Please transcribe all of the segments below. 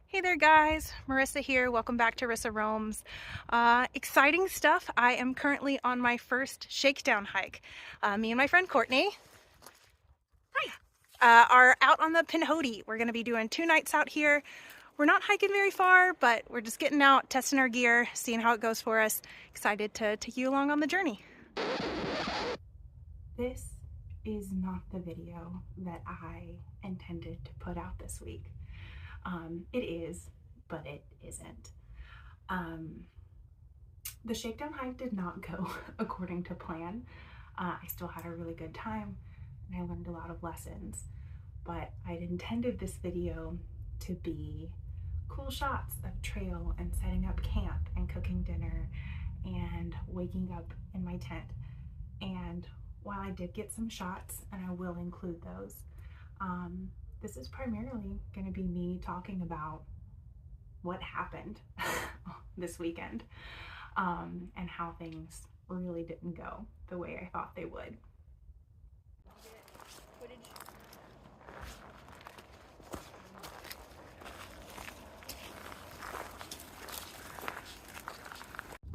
Hey there guys, Marissa here. Welcome back to Rissa Roams. Exciting stuff. I am currently on my first Shakedown hike. Me and my friend Courtney are out on the Pinhoti. We're going to be doing 2 nights out here. We're not hiking very far, but we're just getting out, testing our gear, seeing how it goes for us. Excited to take you along on the journey. This is not the video that I intended to put out this week. It is, but it isn't. The Shakedown hike did not go according to plan. I still had a really good time and I learned a lot of lessons, but I'd intended this video to be cool shots of trail and setting up camp and cooking dinner and waking up in my tent. And while I did get some shots, and I will include those, this is primarily going to be me talking about what happened this weekend and how things really didn't go the way I thought they would.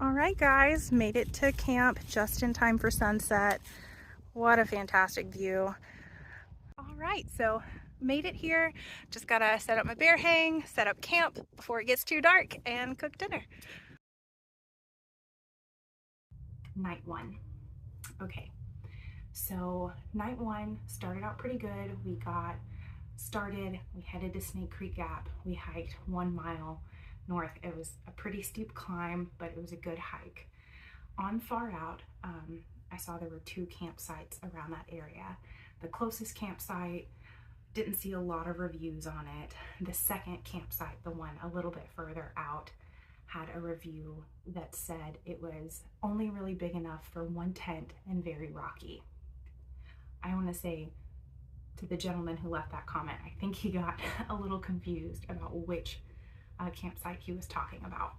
All right guys, made it to camp just in time for sunset. What a fantastic view. All right, so made it here. Just gotta set up my bear hang, set up camp before it gets too dark, and cook dinner. Night one. Okay, so night one started out pretty good. We got started, we headed to Snake Creek Gap. We hiked 1 mile north. It was a pretty steep climb, but it was a good hike. On far out, I saw there were 2 campsites around that area. The closest campsite, didn't see a lot of reviews on it. The second campsite, the one a little bit further out, had a review that said it was only really big enough for 1 tent and very rocky. I want to say to the gentleman who left that comment, I think he got a little confused about which campsite he was talking about.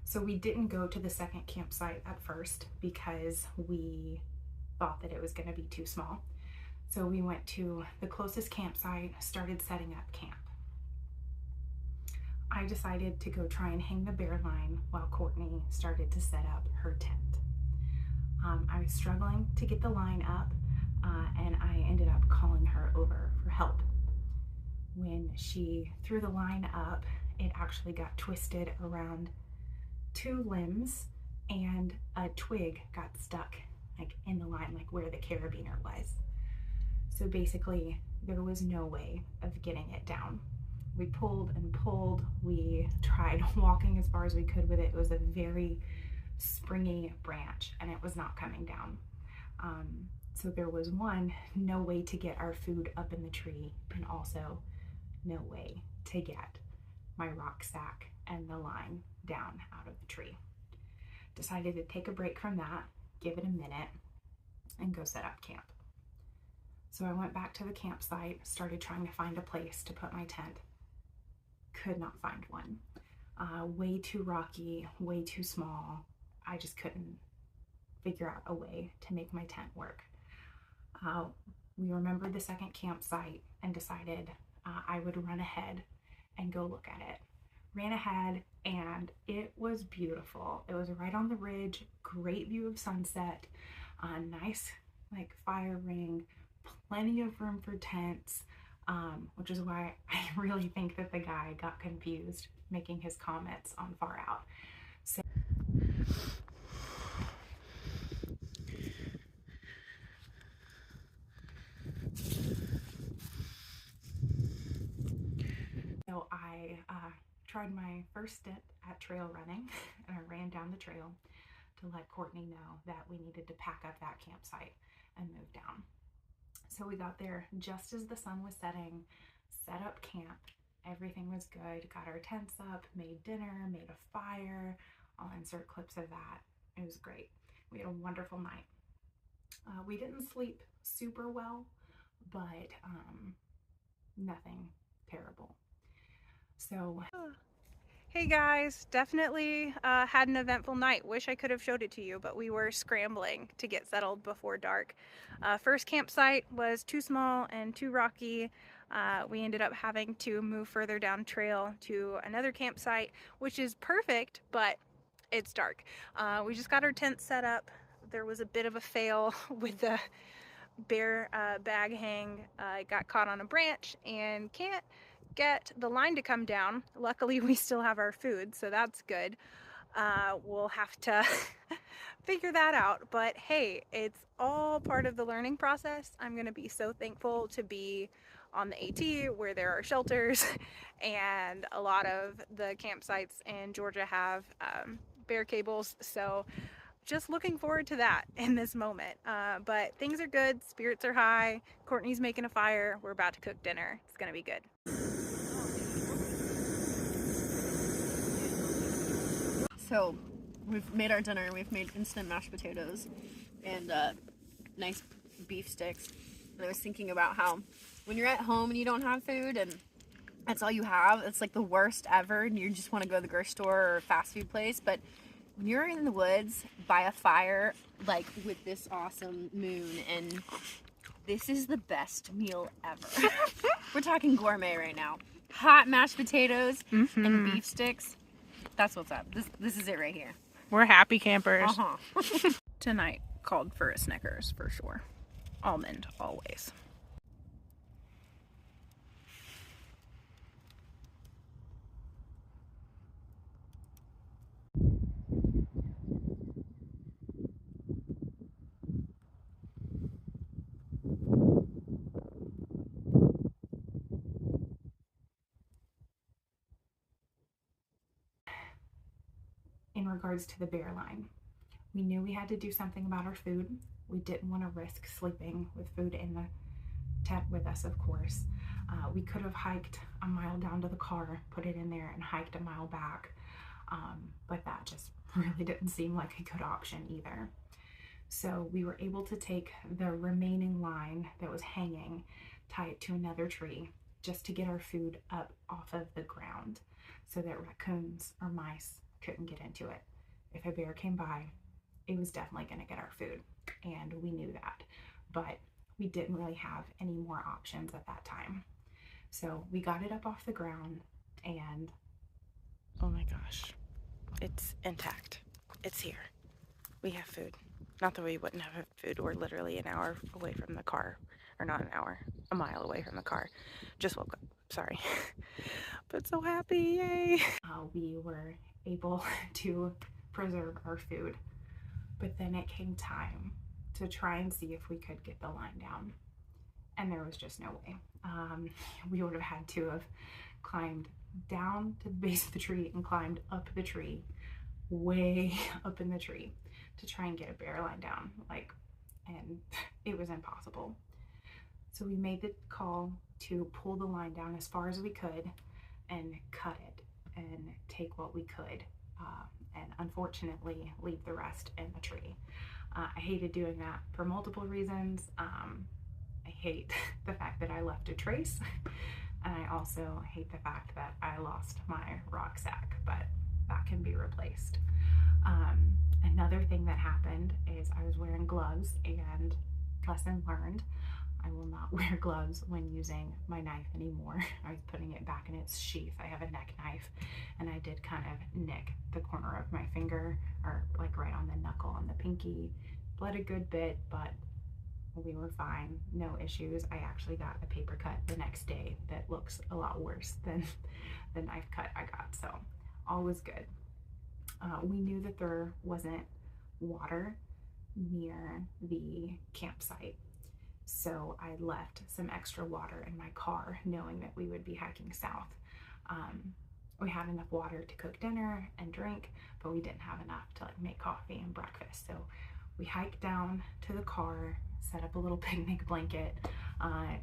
So we didn't go to the second campsite at first because we thought that it was going to be too small. So we went to the closest campsite, started setting up camp. I decided to go try and hang the bear line while Courtney started to set up her tent. I was struggling to get the line up and I ended up calling her over for help. When she threw the line up, it actually got twisted around 2 limbs and a twig got stuck like in the line, like where the carabiner was. So basically there was no way of getting it down. We pulled and pulled. We tried walking as far as we could with it. It was a very springy branch and it was not coming down. So there was no way to get our food up in the tree, and also no way to get my rucksack and the line down out of the tree. Decided to take a break from that, give it a minute, and go set up camp. So I went back to the campsite, started trying to find a place to put my tent. Could not find one. Way too rocky, way too small. I just couldn't figure out a way to make my tent work. We remembered the second campsite and decided I would run ahead and go look at it. Ran ahead and it was beautiful. It was right on the ridge, great view of sunset, nice like fire ring, plenty of room for tents, which is why I really think that the guy got confused making his comments on far out. So I tried my first stint at trail running and I ran down the trail to let Courtney know that we needed to pack up that campsite and move down. So we got there just as the sun was setting, set up camp, everything was good, got our tents up, made dinner, made a fire. I'll insert clips of that. It was great. We had a wonderful night. We didn't sleep super well, but nothing terrible. So hey guys, definitely had an eventful night. Wish I could have showed it to you, but we were scrambling to get settled before dark. First campsite was too small and too rocky. we ended up having to move further down trail to another campsite, which is perfect, but it's dark. We just got our tent set up. There was a bit of a fail with the bear bag hang. It got caught on a branch and can't get the line to come down. Luckily, we still have our food, so that's good. We'll have to figure that out. But hey, it's all part of the learning process. I'm going to be so thankful to be on the AT where there are shelters, and a lot of the campsites in Georgia have bear cables. So just looking forward to that in this moment. But things are good, spirits are high. Courtney's making a fire. We're about to cook dinner. It's going to be good. So we've made our dinner. We've made instant mashed potatoes and nice beef sticks. And I was thinking about how when you're at home and you don't have food and that's all you have, it's like the worst ever, and you just want to go to the grocery store or fast food place. But when you're in the woods by a fire, like with this awesome moon, and this is the best meal ever. We're talking gourmet right now. Hot mashed potatoes and beef sticks. That's what's up. This is it right here. We're happy campers. Tonight called for a Snickers for sure. Almond always. In regards to the bear line, we knew we had to do something about our food. We didn't want to risk sleeping with food in the tent with us, of course. We could have hiked a mile down to the car, put it in there, and hiked a mile back, but that just really didn't seem like a good option either. So we were able to take the remaining line that was hanging, tie it to another tree, just to get our food up off of the ground so that raccoons or mice couldn't get into it. If a bear came by, it was definitely going to get our food, and we knew that, but we didn't really have any more options at that time. So we got it up off the ground, and oh my gosh, it's intact. It's here. We have food. Not that we wouldn't have food. We're literally an hour away from the car, or not an hour, a mile away from the car. Just woke up, sorry. But so happy, yay. We were able to preserve our food, but then it came time to try and see if we could get the line down, and there was just no way. We would have had to have climbed down to the base of the tree and climbed up the tree, way up in the tree, to try and get a bear line down, and it was impossible. So we made the call to pull the line down as far as we could and cut it and take what we could, and unfortunately leave the rest in the tree. I hated doing that for multiple reasons. I hate the fact that I left a trace, and I also hate the fact that I lost my rucksack, but that can be replaced. Another thing that happened is I was wearing gloves, and lesson learned, I will not wear gloves when using my knife anymore. I was putting it back in its sheath. I have a neck knife, and I did kind of nick the corner of my finger, or like right on the knuckle on the pinky. Bled a good bit, but we were fine, no issues. I actually got a paper cut the next day that looks a lot worse than the knife cut I got, so all was good. We knew that there wasn't water near the campsite, so I left some extra water in my car, knowing that we would be hiking south. We had enough water to cook dinner and drink, but we didn't have enough to make coffee and breakfast. So we hiked down to the car, set up a little picnic blanket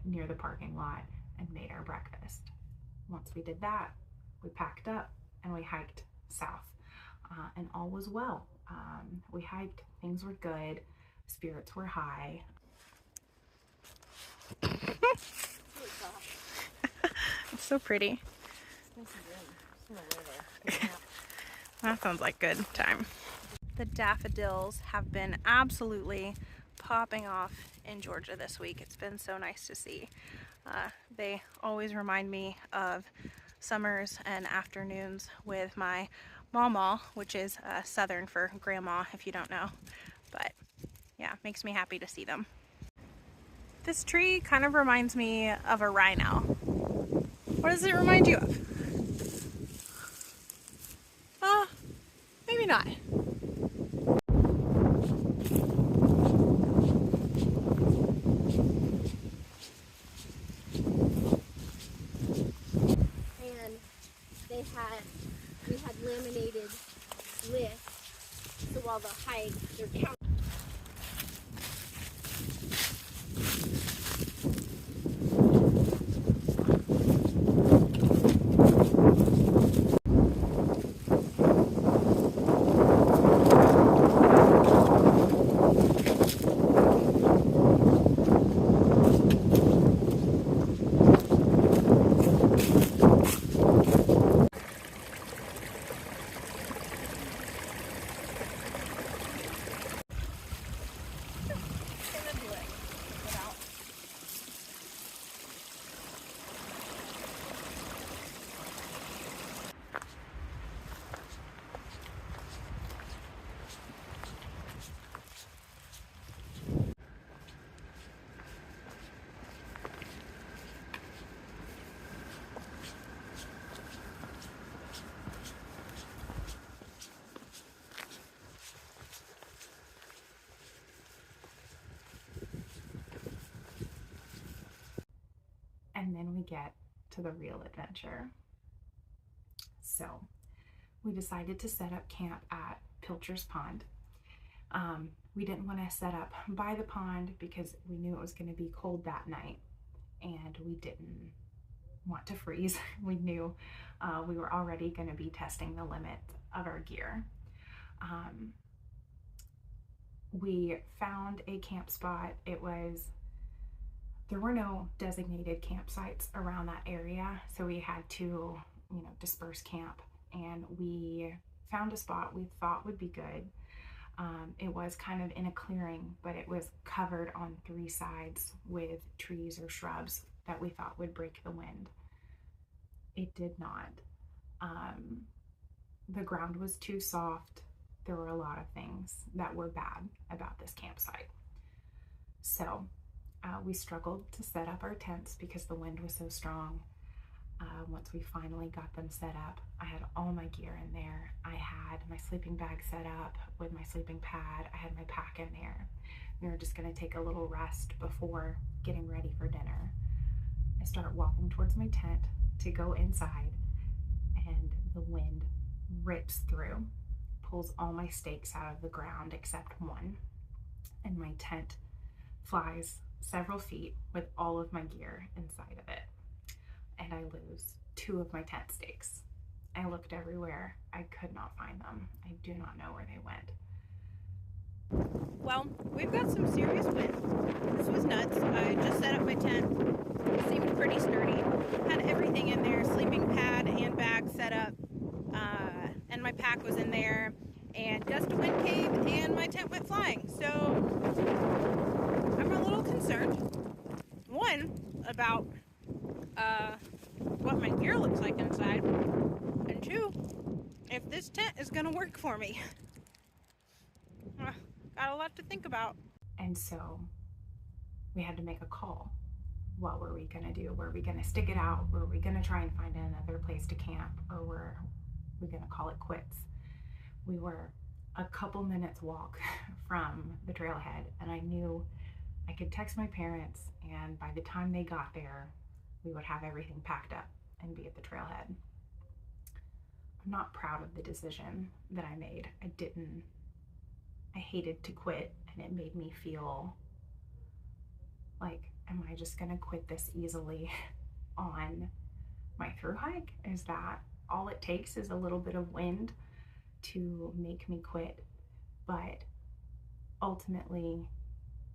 near the parking lot, and made our breakfast. Once we did that, we packed up and we hiked south, and all was well. We hiked, things were good, spirits were high. It's so pretty. That sounds like good time. The daffodils have been absolutely popping off in Georgia this week. It's been so nice to see. They always remind me of summers and afternoons with my mama, which is Southern for grandma, if you don't know. But yeah, makes me happy to see them. This tree kind of reminds me of a rhino. What does it remind you of? Maybe not. And we had laminated lists, so while the hike, they're counting. And then we get to the real adventure. So we decided to set up camp at Pilcher's Pond. We didn't want to set up by the pond because we knew it was going to be cold that night, and we didn't want to freeze. We knew we were already going to be testing the limit of our gear. We found a camp spot. There were no designated campsites around that area, so we had to, disperse camp, and we found a spot we thought would be good. It was kind of in a clearing, but it was covered on 3 sides with trees or shrubs that we thought would break the wind. It did not. The ground was too soft. There were a lot of things that were bad about this campsite. So we struggled to set up our tents because the wind was so strong. Once we finally got them set up, I had all my gear in there. I had my sleeping bag set up with my sleeping pad. I had my pack in there. We were just going to take a little rest before getting ready for dinner. I start walking towards my tent to go inside, and the wind rips through, pulls all my stakes out of the ground except one, and my tent flies several feet with all of my gear inside of it, and I lose 2 of my tent stakes. I looked everywhere. I could not find them. I do not know where they went. Well, we've got some serious wind. This was nuts. I just set up my tent. It seemed pretty sturdy. Had everything in there, sleeping pad and bag set up, and my pack was in there, and gust of wind came and my tent went flying. So I'm a little concerned. 1, about what my gear looks like inside, and 2, if this tent is gonna work for me. Got a lot to think about. And so we had to make a call. What were we gonna do? Were we gonna stick it out? Were we gonna try and find another place to camp? Or were we gonna call it quits? We were a couple minutes walk from the trailhead, and I knew I could text my parents, and by the time they got there, we would have everything packed up and be at the trailhead. I'm not proud of the decision that I made. I hated to quit, and it made me feel like, am I just gonna quit this easily on my through hike? Is that all it takes, is a little bit of wind to make me quit? But ultimately,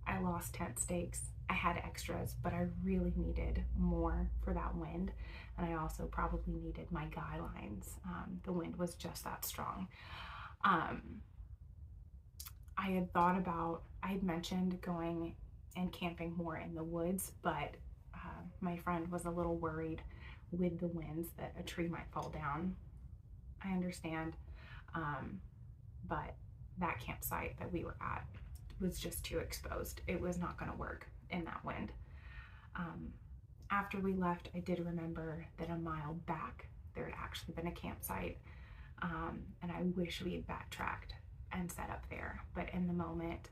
I lost tent stakes. I had extras, but I really needed more for that wind. And I also probably needed my guy lines. The wind was just that strong. I had mentioned going and camping more in the woods, but My friend was a little worried with the winds that a tree might fall down. I understand, but that campsite that we were at was just too exposed. It was not going to work in that wind. After we left, I did remember that a mile back there had actually been a campsite, and I wish we had backtracked and set up there. But in the moment,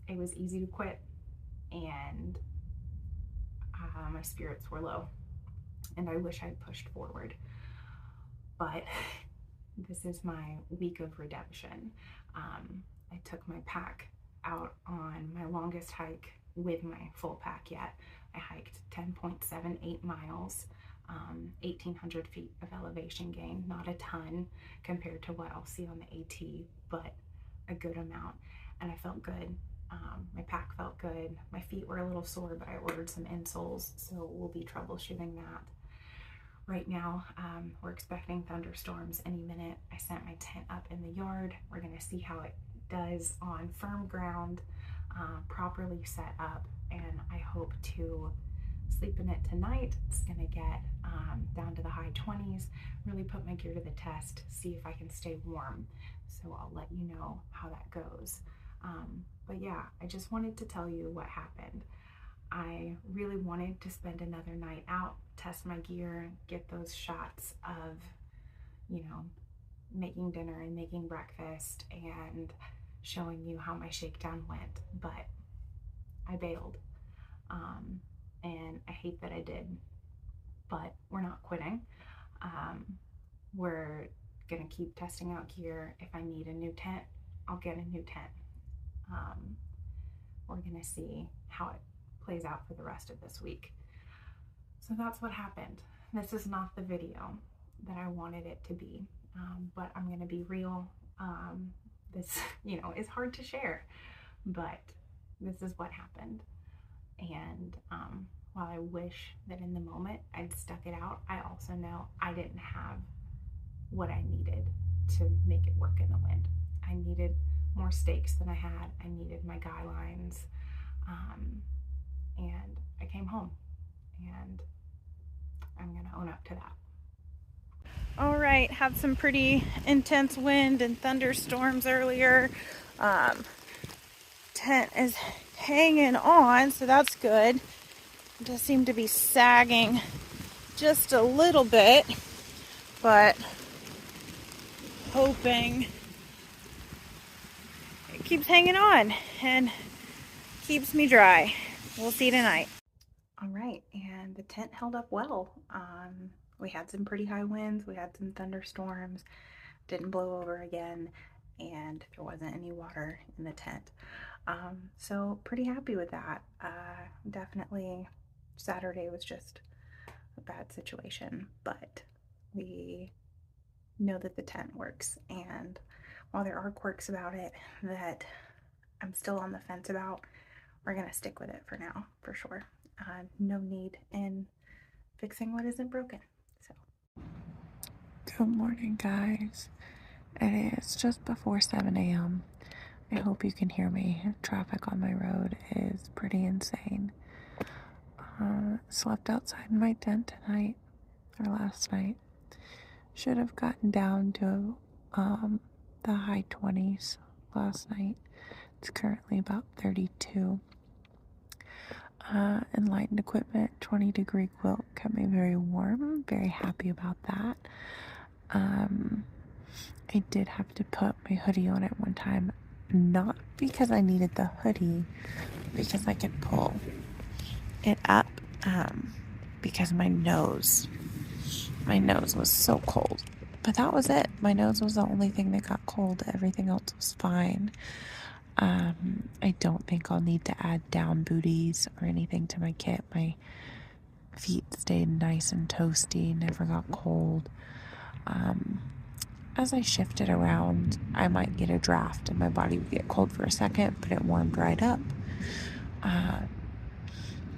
it was easy to quit, and my spirits were low, and I wish I'd pushed forward. But this is my week of redemption. I took my pack out on my longest hike with my full pack yet. I hiked 10.78 miles, 1,800 feet of elevation gain. Not a ton compared to what I'll see on the AT, but a good amount. And I felt good. My pack felt good. My feet were a little sore, but I ordered some insoles, so we'll be troubleshooting that. Right now, we're expecting thunderstorms any minute. I set my tent up in the yard. We're gonna see how it does on firm ground, properly set up, and I hope to sleep in it tonight. It's gonna get down to the high 20s, really put my gear to the test, see if I can stay warm. So I'll let you know how that goes. But yeah, I just wanted to tell you what happened. I really wanted to spend another night out, test my gear, get those shots of, you know, making dinner and making breakfast and showing you how my shakedown went, but I bailed. And I hate that I did, but we're not quitting. We're gonna keep testing out gear. If I need a new tent, I'll get a new tent. We're gonna see how it plays out for the rest of this week. So that's what happened. This is not the video that I wanted it to be, but I'm gonna be real. This, you know, is hard to share, but this is what happened. And while I wish that in the moment I'd stuck it out, I also know I didn't have what I needed to make it work in the wind. I needed more stakes than I had. I needed my guy lines. And I came home, and I'm gonna own up to that. All right, had some pretty intense wind and thunderstorms earlier. Tent is hanging on, so that's good. It does seem to be sagging just a little bit, but hoping it keeps hanging on and keeps me dry. We'll see tonight. All right, and the tent held up well. We had some pretty high winds, we had some thunderstorms, didn't blow over again, and there wasn't any water in the tent. So pretty happy with that. Definitely Saturday was just a bad situation, but we know that the tent works, and while there are quirks about it that I'm still on the fence about, we're gonna stick with it for now, for sure. No need in fixing what isn't broken. So, good morning, guys. It is just before 7 a.m. I hope you can hear me. Traffic on my road is pretty insane. Slept outside my tent tonight, or last night. Should have gotten down to the high 20s last night. It's currently about 32. Enlightened equipment, 20-degree quilt, kept me very warm. Very happy about that. I did have to put my hoodie on at one time, not because I needed the hoodie, because I could pull it up, because my nose was so cold. But that was it. My nose was the only thing that got cold. Everything else was fine. I don't think I'll need to add down booties or anything to my kit. My feet stayed nice and toasty, never got cold. As I shifted around, I might get a draft and my body would get cold for a second, but it warmed right up.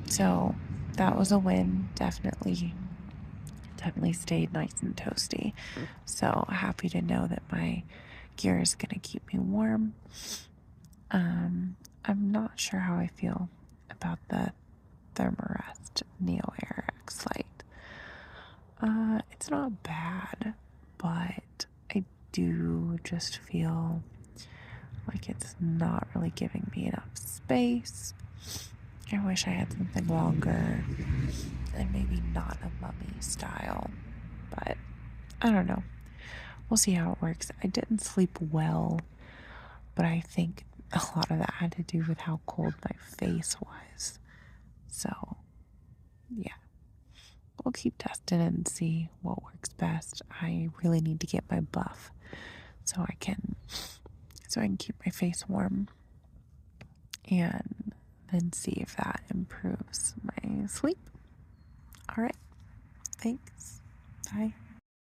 So that was a win. Definitely stayed nice and toasty. So happy to know that my gear is going to keep me warm. I'm not sure how I feel about the Thermarest Neo Air X Lite. It's not bad, but I do just feel like it's not really giving me enough space. I wish I had something longer and maybe not a mummy style, but I don't know. We'll see how it works. I didn't sleep well, but I think a lot of that had to do with how cold my face was. So, yeah. We'll keep testing it and see what works best. I really need to get my buff so I can keep my face warm and then see if that improves my sleep. All right. Thanks. Bye.